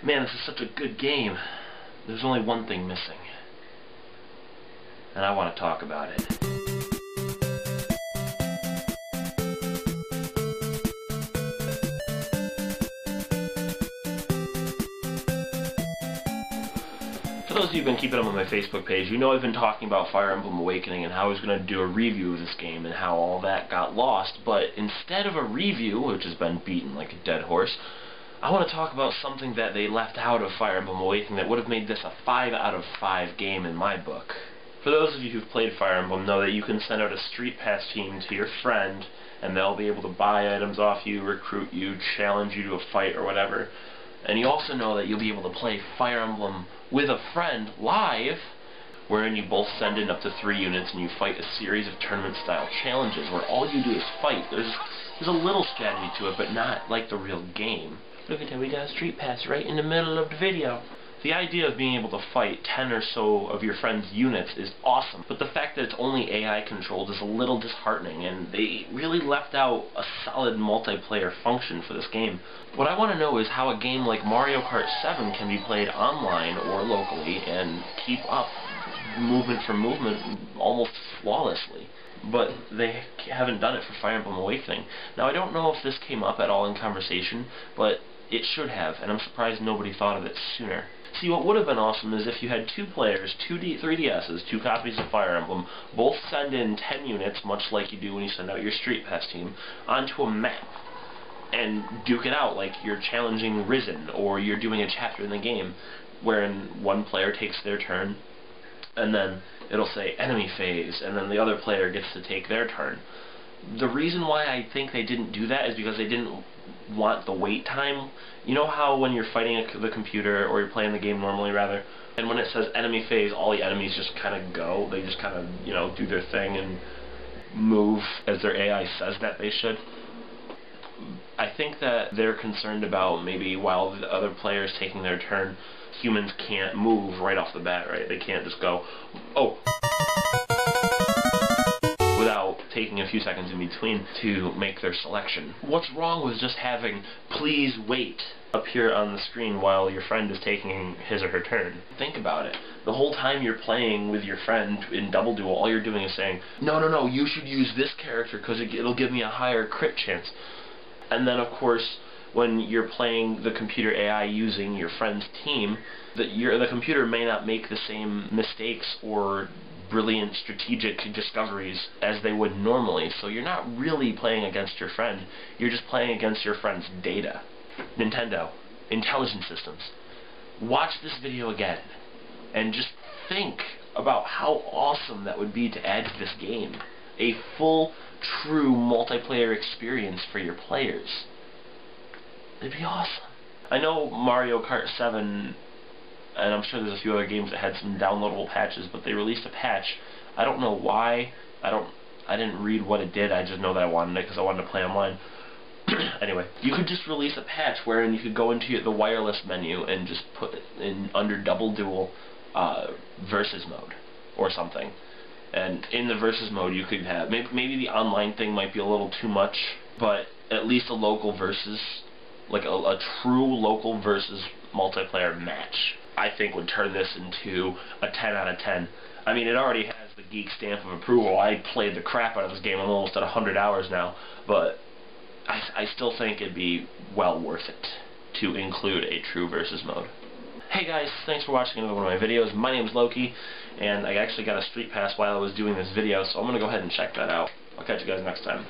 Man, this is such a good game. There's only one thing missing. And I want to talk about it. For those of you who've been keeping up on my Facebook page, you know I've been talking about Fire Emblem Awakening and how I was going to do a review of this game and how all that got lost, but instead of a review, which has been beaten like a dead horse, I want to talk about something that they left out of Fire Emblem Awakening that would have made this a 5 out of 5 game in my book. For those of you who've played Fire Emblem know that you can send out a Street Pass team to your friend and they'll be able to buy items off you, recruit you, challenge you to a fight or whatever. And you also know that you'll be able to play Fire Emblem with a friend live, wherein you both send in up to 3 units and you fight a series of tournament-style challenges where all you do is fight. There's a little strategy to it, but not like the real game. Look at that, we got a Street Pass right in the middle of the video. The idea of being able to fight 10 or so of your friend's units is awesome, but the fact that it's only AI controlled is a little disheartening, and they really left out a solid multiplayer function for this game. What I want to know is how a game like Mario Kart 7 can be played online or locally and keep up movement for movement almost flawlessly. But they haven't done it for Fire Emblem Awakening. Now, I don't know if this came up at all in conversation, but it should have, and I'm surprised nobody thought of it sooner. See, what would have been awesome is if you had 2 players, 3DSs, 2 copies of Fire Emblem, both send in 10 units, much like you do when you send out your Street Pass team, onto a map, and duke it out like you're challenging Risen, or you're doing a chapter in the game, wherein one player takes their turn, and then it'll say enemy phase, and then the other player gets to take their turn. The reason why I think they didn't do that is because they didn't want the wait time. You know how when you're fighting the computer, or you're playing the game normally rather, and when it says enemy phase, all the enemies just kind of go, they just kind of, you know, do their thing and move as their AI says that they should. I think that they're concerned about maybe while the other player's taking their turn, humans can't move right off the bat, right? They can't just go, oh, without taking a few seconds in between to make their selection. What's wrong with just having please wait appear on the screen while your friend is taking his or her turn? Think about it. The whole time you're playing with your friend in Double Duel, all you're doing is saying, no, you should use this character because it'll give me a higher crit chance. And then, of course, when you're playing the computer AI using your friend's team, the computer may not make the same mistakes or brilliant strategic discoveries as they would normally, so you're not really playing against your friend, you're just playing against your friend's data. Nintendo, intelligent systems, watch this video again, and just think about how awesome that would be to add to this game. A full, true multiplayer experience for your players. It'd be awesome. I know Mario Kart 7, and I'm sure there's a few other games that had some downloadable patches, but they released a patch. I don't know why. I didn't read what it did. I just know that I wanted it because I wanted to play online. Anyway, you could just release a patch wherein you could go into the wireless menu and just put it in under Double Duel versus mode or something. And in the versus mode you could have, maybe the online thing might be a little too much, but at least a local versus, like a true local versus multiplayer match, I think would turn this into a 10 out of 10. I mean, it already has the Geek stamp of approval. I played the crap out of this game. I'm almost at 100 hours now, but I still think it'd be well worth it to include a true versus mode. Hey guys, thanks for watching another one of my videos. My name's Loki, and I actually got a Street Pass while I was doing this video, so I'm going to go ahead and check that out. I'll catch you guys next time.